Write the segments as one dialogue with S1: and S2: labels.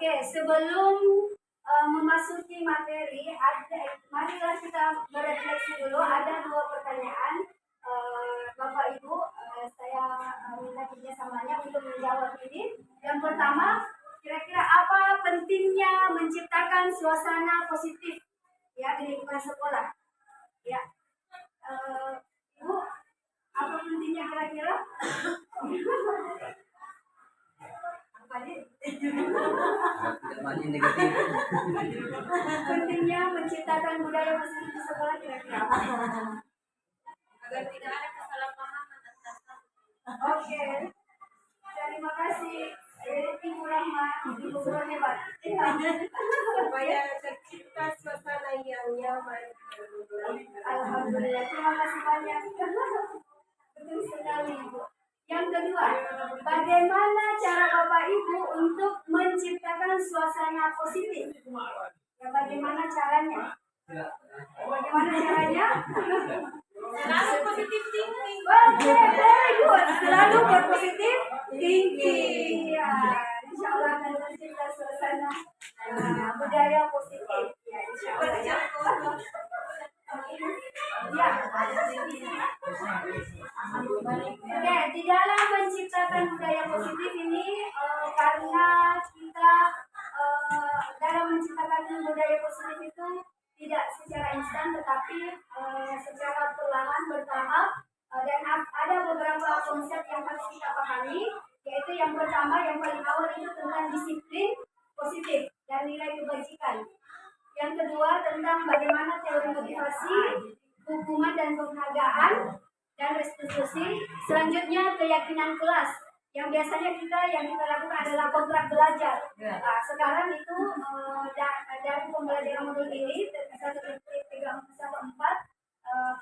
S1: Oke, sebelum memasuki materi, marilah kita berefleksi dulu. Ada dua pertanyaan, Bapak Ibu. Saya minta kerjasamanya untuk menjawab ini. Yang pertama, kira-kira apa pentingnya menciptakan suasana positif ya di lingkungan sekolah? Ya, Ibu, apa pentingnya kira-kira?
S2: Tidak banyak negatif.
S1: Pentingnya menciptakan budaya positif di sekolah kira-kira
S3: agar tidak ada kesalahpahaman antar satu.
S1: Oke, terima kasih Ibu Rahma, Ibu Guru hebat.
S3: Supaya tercipta suasana yang nyaman.
S1: Alhamdulillah, terima kasih banyak. Betul sekali Ibu. Yang kedua, bagaimana cara Bapak Ibu untuk menciptakan suasana positif? Ya, bagaimana caranya? Bagaimana caranya?
S3: Selalu positif thinking.
S1: Oke, very good. Selalu berpositif thinking. Ya, insya Allah akan tercipta suasana budaya positif. Ya, insya Allah. Ya. Oke, di dalam menciptakan budaya positif ini karena kita dalam menciptakan budaya positif itu tidak secara instan tetapi secara perlahan bertahap dan ada beberapa konsep yang harus kita pahami, yaitu yang pertama yang paling awal itu tentang disiplin positif dan nilai kebajikan. Yang kedua tentang bagaimana teori motivasi, hukuman dan penghargaan dan restitusi. Selanjutnya keyakinan kelas yang biasanya yang kita lakukan adalah kontrak belajar. Nah, sekarang itu dari pembelajaran modul ini 1.314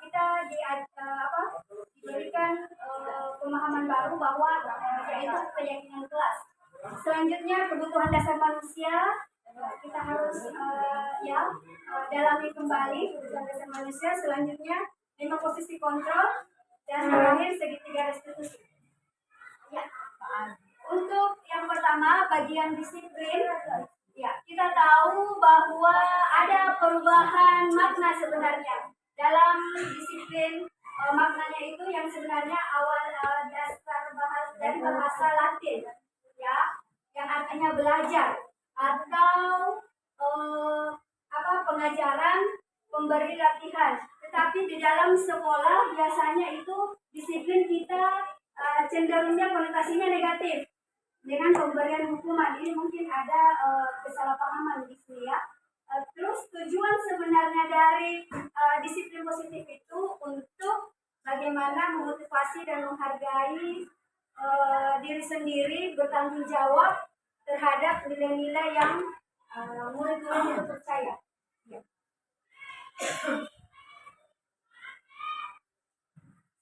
S1: kita diberikan pemahaman baru bahwa yaitu keyakinan kelas. Selanjutnya kebutuhan dasar manusia kita harus dalami kembali kebutuhan dasar manusia. Selanjutnya 5 posisi kontrol dan terakhir segitiga restitusi. Ya. Untuk yang pertama bagian disiplin, ya kita tahu bahwa ada perubahan makna sebenarnya dalam disiplin. Maknanya itu yang sebenarnya awal dasar dari bahasa Latin, ya, yang artinya belajar atau pengajaran, pemberi latihan. Tetapi di dalam sekolah biasanya itu disiplin kita cenderungnya konotasinya negatif dengan pemberian hukuman. Ini mungkin ada kesalahpahaman di sini ya. Terus tujuan sebenarnya dari disiplin positif itu untuk bagaimana memotivasi dan menghargai diri sendiri, bertanggung jawab terhadap nilai-nilai yang murid-murid itu percaya. Ya.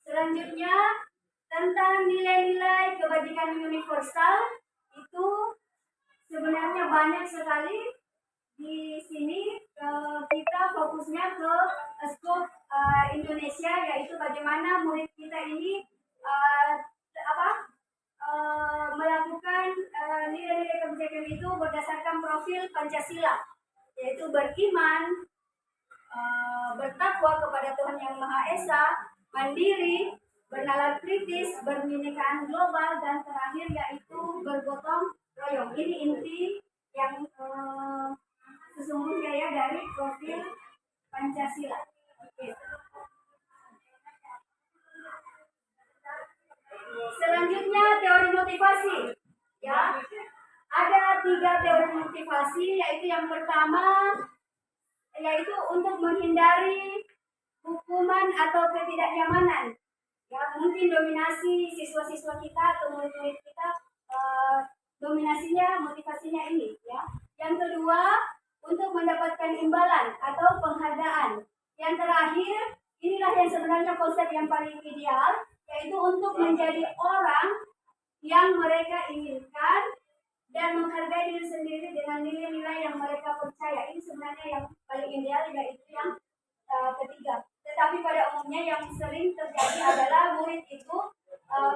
S1: Selanjutnya tentang nilai-nilai kebajikan universal itu sebenarnya banyak sekali. Di sini kita fokusnya ke skop Indonesia, yaitu bagaimana murid kita ini melakukan nilai-nilai kebajikan itu berdasarkan profil Pancasila, yaitu beriman, bertakwa kepada Tuhan Yang Maha Esa, mandiri, bernalar kritis, berbinekaan global, dan terakhir yaitu bergotong royong. Ini inti yang sesungguhnya ya dari profil Pancasila. Oke. Selanjutnya teori motivasi. Ya, ada 3 teori motivasi, yaitu yang pertama yaitu untuk menghindari hukuman atau ketidaknyamanan. Ya, mungkin dominasi siswa-siswa kita atau murid-murid kita dominasinya motivasinya ini. Ya. Yang kedua untuk mendapatkan imbalan atau penghargaan. Yang terakhir inilah yang sebenarnya konsep yang paling ideal, yaitu untuk menjadi orang yang mereka inginkan dan menghargai diri sendiri dengan nilai-nilai yang mereka percaya. Ini sebenarnya yang paling ideal, yaitu yang ketiga. Tetapi pada umumnya yang sering terjadi adalah murid itu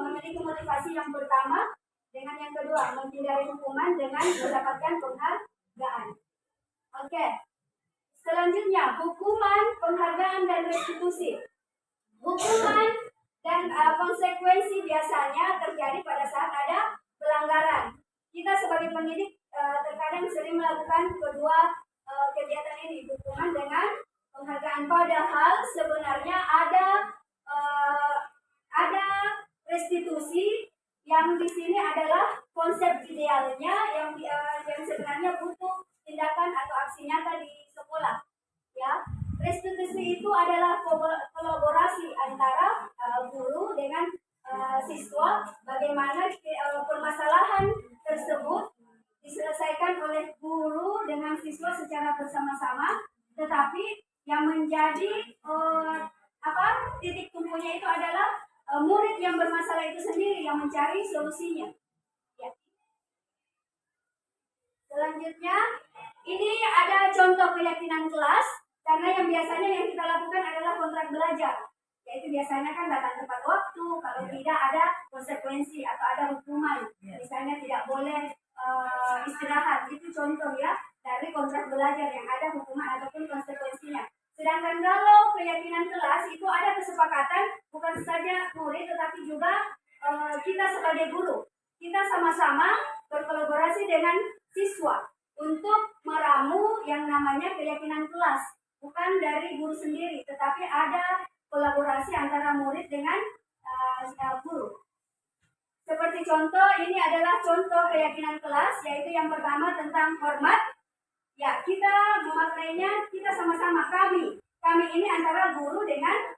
S1: memiliki motivasi yang pertama dengan yang kedua menghindari hukuman dengan mendapatkan penghargaan. Oke. Selanjutnya, hukuman, penghargaan, dan restitusi. Hukuman dan konsekuensi biasanya terjadi pada saat ada pelanggaran. Kita sebagai pendidik terkadang sering melakukan kedua kegiatan ini, hukuman dengan penghargaan. Padahal sebenarnya ada restitusi yang di sini adalah konsep idealnya yang sebenarnya butuh tindakan atau aksi nyata di sekolah. Ya, restitusi itu adalah kolaborasi antara guru dengan siswa, bagaimana permasalahan tersebut diselesaikan oleh guru dengan siswa secara bersama-sama, tetapi yang menjadi titik tumpunya itu adalah murid yang bermasalah itu sendiri yang mencari solusinya. Ya. Selanjutnya, ini ada contoh keyakinan kelas, karena yang biasanya yang kita lakukan adalah kontrak belajar. Yaitu biasanya kan datang tepat waktu, kalau tidak ada konsekuensi atau ada hukuman. Misalnya tidak boleh istirahat, itu contoh ya dari kontrak belajar yang ada hukuman ataupun konsekuensinya. Sedangkan kalau keyakinan kelas itu ada kesepakatan bukan saja murid tetapi juga kita sebagai guru. Kita sama-sama berkolaborasi dengan siswa untuk meramu yang namanya keyakinan kelas. Bukan dari guru sendiri, tetapi ada kolaborasi antara murid dengan guru. Seperti contoh, ini adalah contoh keyakinan kelas, yaitu yang pertama tentang hormat. Ya, kita memaknainya, kita sama-sama kami ini antara guru dengan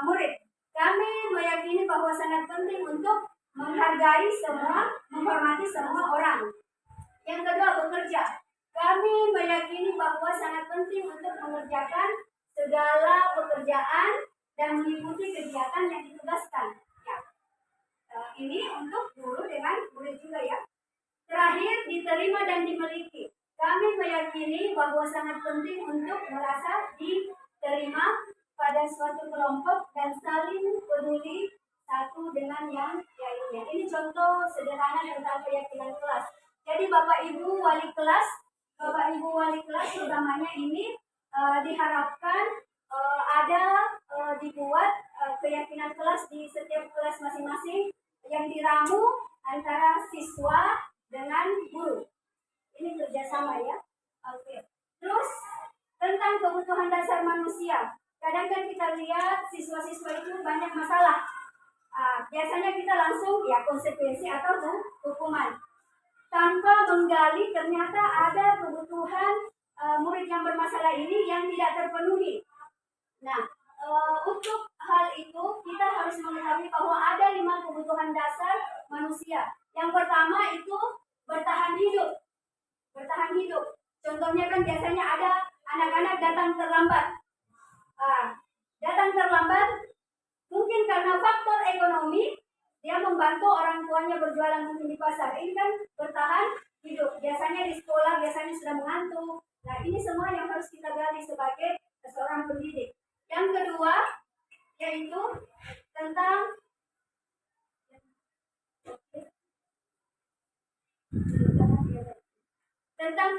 S1: murid. Kami meyakini bahwa sangat penting untuk menghargai semua, menghormati semua orang. Yang kedua, bekerja. Kami meyakini bahwa sangat penting untuk mengerjakan segala pekerjaan dan mengikuti kegiatan yang ditugaskan. Ya. Ini untuk guru dengan murid juga ya. Terakhir, diterima dan dimiliki. Kami meyakini bahwa sangat penting untuk merasa diterima pada suatu kelompok dan saling peduli satu dengan yang lainnya. Ini contoh sederhana tentang keyakinan kelas. Jadi Bapak Ibu wali kelas utamanya ini diharapkan dibuat keyakinan kelas di setiap kelas masing-masing yang diramu antara siswa dengan guru. Ini kerjasama ya. Oke. Terus tentang kebutuhan dasar manusia. Kadang kan kita lihat siswa-siswa itu banyak masalah. Biasanya kita langsung ya konsekuensi atau hukuman. Tanpa menggali ternyata ada kebutuhan murid yang bermasalah ini yang tidak terpenuhi. Nah, untuk hal itu kita harus mengetahui bahwa ada 5 kebutuhan dasar manusia. Yang pertama itu bertahan hidup. Bertahan hidup. Contohnya kan biasanya ada anak-anak datang terlambat. Datang terlambat mungkin karena faktor ekonomi, dia membantu orang tuanya berjualan mungkin di pasar. Ini kan bertahan hidup. Biasanya di sekolah biasanya sudah mengantuk. Nah, ini semua yang harus kita gali sebagai seorang pendidik. Yang kedua yaitu tentang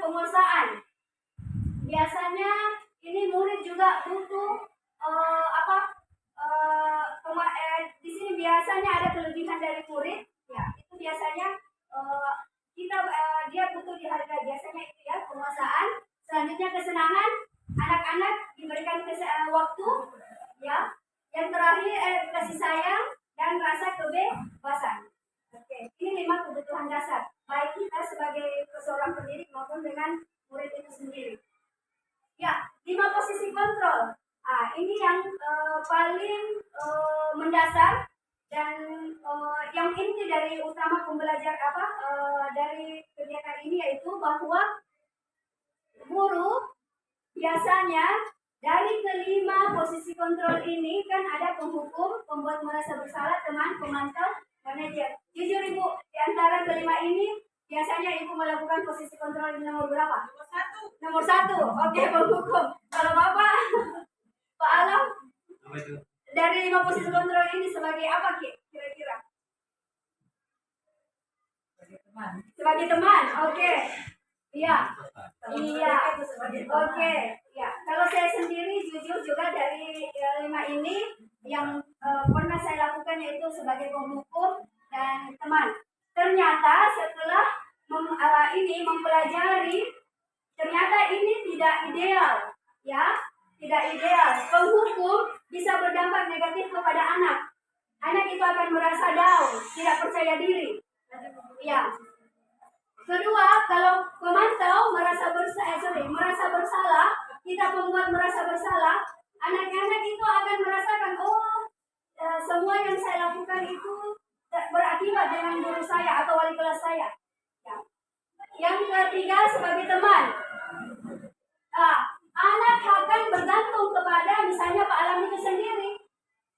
S1: penguasaan. Biasanya ini murid juga butuh di sini biasanya ada kelebihan dari murid. Ya, itu biasanya dia butuh dihargai. Biasanya itu ya penguasaan. Selanjutnya kesenangan, anak-anak diberikan waktu. Ya, yang terakhir kasih sayang dan rasa kebebasan. Oke, ini 5 kebutuhan dasar baik kita sebagai seorang pendidik maupun dengan murid itu sendiri. Ya, 5 posisi kontrol. Ini yang paling mendasar dan yang inti dari utama pembelajar dari kegiatan ini yaitu bahwa guru biasanya dari kelima posisi kontrol ini kan ada penghukum, pembuat merasa bersalah, teman, pemantau, manajer. Jujur Ibu, di antara kelima ini biasanya Ibu melakukan posisi kontrol di nomor berapa? Nomor 1. Oke, penghukum. Kalau Bapak, Pak Alam, dari 5 posisi kontrol ini sebagai apa kira-kira? Sebagai teman. Oke. Iya, iya, oke, ya. Kalau saya sendiri jujur juga dari 5 ini yang pernah saya lakukan yaitu sebagai penghukum dan teman. Ternyata setelah ini mempelajari, ternyata ini tidak ideal, ya, tidak ideal. Penghukum bisa berdampak negatif kepada anak. Anak itu akan merasa down, tidak percaya diri. Ya. Kedua, kalau pemantau merasa bersalah, kita pembuat merasa bersalah, anak-anak itu akan merasakan, oh, semua yang saya lakukan itu berakibat dengan guru saya atau wali kelas saya. Ya. Yang ketiga, sebagai teman, anak akan bergantung kepada misalnya Pak Alam itu sendiri.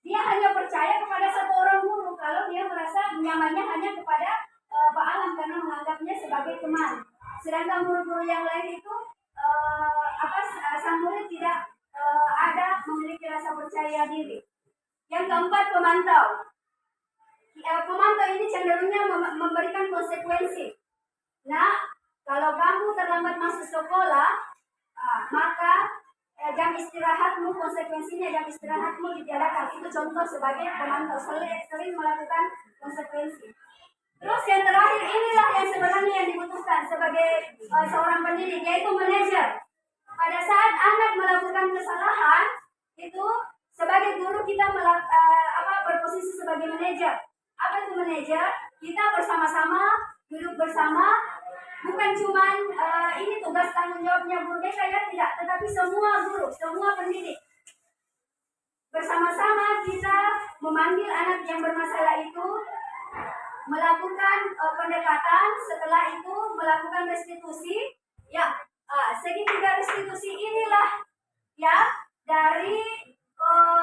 S1: Dia hanya percaya kepada satu orang guru kalau dia merasa nyamannya hanya kepada Pak Alam karena menganggapnya sebagai teman. Sedangkan guru-guru yang lain itu sang murid tidak ada memiliki rasa percaya diri. Yang keempat, pemantau. Pemantau ini cenderungnya memberikan konsekuensi. Nah, kalau kamu terlambat masuk sekolah, maka jam istirahatmu, konsekuensinya jam istirahatmu ditiadakan. Itu contoh sebagai pemantau sering melakukan konsekuensi. Terus yang terakhir inilah yang sebenarnya yang dibutuhkan sebagai seorang pendidik, yaitu manajer. Pada saat anak melakukan kesalahan, itu sebagai guru kita berposisi sebagai manajer. Apa itu manajer? Kita bersama-sama, duduk bersama, bukan cuma ini tugas tanggung jawabnya guru BK ya, tidak, tetapi semua guru, semua pendidik. Bersama-sama kita memanggil anak yang bermasalah itu, melakukan pendekatan, setelah itu melakukan restitusi. Ya, segitiga restitusi inilah ya dari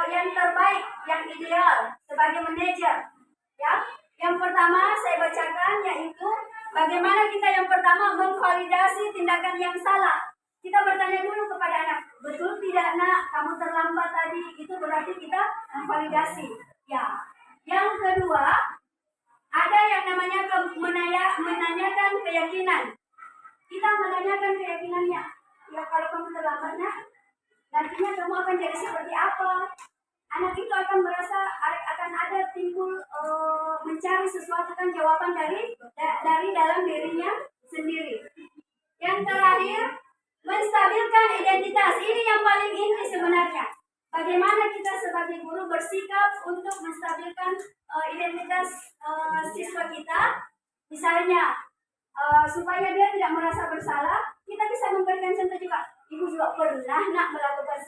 S1: yang terbaik, yang ideal sebagai manajer. Ya, yang pertama saya bacakan yaitu bagaimana kita yang pertama memvalidasi tindakan yang salah. Kita bertanya dulu kepada anak, betul tidak nak kamu terlambat tadi? Itu berarti kita memvalidasi. Ya, yang kedua ada yang namanya menanyakan keyakinan. Kita menanyakan keyakinannya. Ya, kalau kamu terlambat nak, nantinya kamu akan jadi seperti apa? Anak itu akan merasa akan ada timbul mencari sesuatu kan jawaban dari dalam dirinya sendiri. Yang terakhir, menstabilkan identitas. Ini yang paling inti sebenarnya. Bagaimana kita sebagai guru bersikap untuk menstabilkan identitas siswa kita. Misalnya, supaya dia tidak merasa bersalah, kita bisa memberikan contoh juga. Ibu juga pernah nak melakukan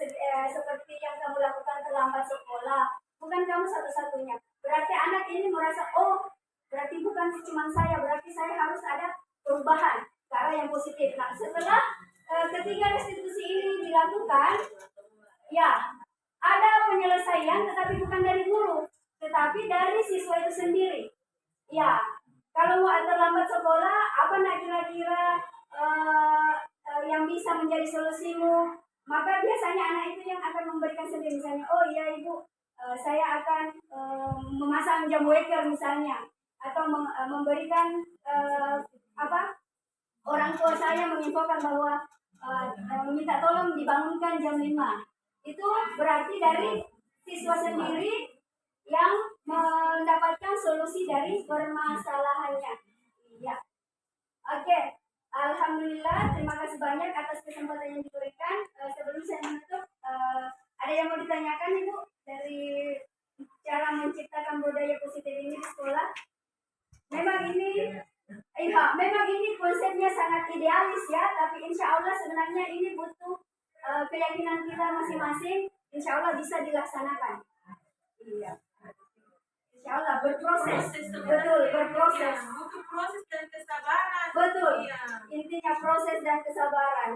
S1: seperti yang kamu lakukan terlambat sekolah. Bukan kamu satu-satunya. Berarti anak ini merasa, oh, berarti bukan cuma saya, berarti saya harus ada perubahan ke arah yang positif. Nah, setelah ketiga restitusi ini dilakukan, ya, ada penyelesaian tetapi bukan dari guru, tetapi dari siswa itu sendiri. Ya, kalau mau terlambat sekolah, apa nak kira-kira yang bisa menjadi solusimu? Maka biasanya anak itu yang akan memberikan sendiri. Misalnya, oh iya ibu, saya akan memasang jam waker misalnya, atau memberikan orang tua saya menginfokan bahwa meminta tolong dibangunkan jam 5. Itu berarti dari siswa sendiri yang mendapatkan solusi dari permasalahannya. Ya. Oke. Alhamdulillah, terima kasih banyak atas kesempatan yang diberikan. Sebelum saya menutup, ada yang mau ditanyakan Ibu dari cara menciptakan budaya positif ini di sekolah? Memang ini konsepnya sangat idealis ya, tapi insya Allah sebenarnya ini butuh keyakinan kita masing-masing. Insya Allah bisa dilaksanakan. Iya. Insya Allah berproses, betul, berproses.
S3: Butuh proses dan kesabaran.
S1: Betul.
S3: Iya.
S1: Intinya proses dan kesabaran.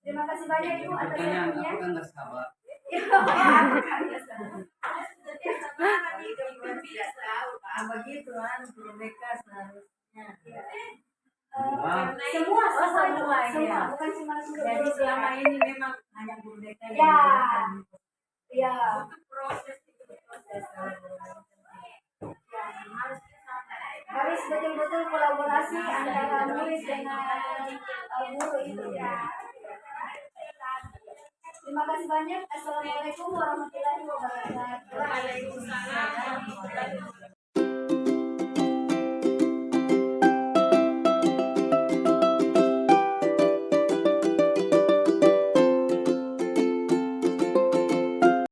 S1: Terima kasih banyak Ibu atas waktunya.
S2: Aku kan nggak sabar.
S3: Kesabaran itu bisa.
S4: Begitu kan, guru BK seharusnya.
S1: Semua,
S4: iya.
S1: bukan cuma guru.
S4: Jadi selama ini memang hanya guru BK yang
S1: Ya.
S4: melakukan.
S1: Ya.
S3: Butuh proses itu proses.
S1: Harus betul-betul kolaborasi antara murid dengan guru itu ya. Terima kasih banyak. Assalamualaikum warahmatullahi wabarakatuh.
S3: Waalaikumsalam warahmatullahi wabarakatuh.